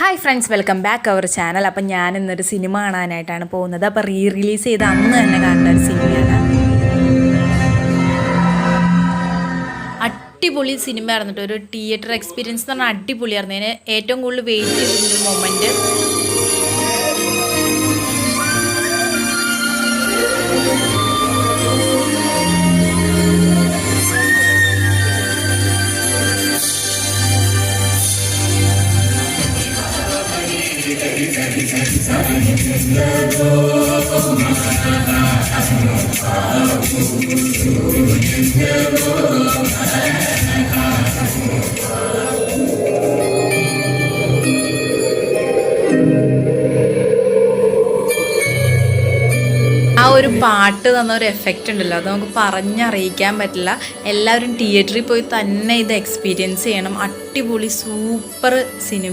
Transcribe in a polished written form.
Hi friends, welcome back our channel. അപ്പം ഞാൻ ഇന്നൊരു സിനിമ കാണാനായിട്ടാണ് പോകുന്നത്. അപ്പോൾ റിലീസ് ചെയ്ത് അന്ന് തന്നെ കാണുന്ന ഒരു സിനിമയാണ്. അടിപൊളി സിനിമ ആയിരുന്നിട്ട്, ഒരു തിയേറ്റർ എക്സ്പീരിയൻസ് എന്ന് പറഞ്ഞാൽ അടിപൊളിയായിരുന്നു. അതിന് ഏറ്റവും കൂടുതൽ വെയിറ്റ് ചെയ്തിരുന്നൊരു മൊമെൻറ്റ്. ആ ഒരു പാട്ട് തന്ന ഒരു എഫക്റ്റ് ഉണ്ടല്ലോ, അത് നമുക്ക് പറഞ്ഞറിയിക്കാൻ പറ്റില്ല. എല്ലാവരും തിയേറ്ററിൽ പോയി തന്നെ ഇത് എക്സ്പീരിയൻസ് ചെയ്യണം. അടിപൊളി സൂപ്പർ സിനിമ.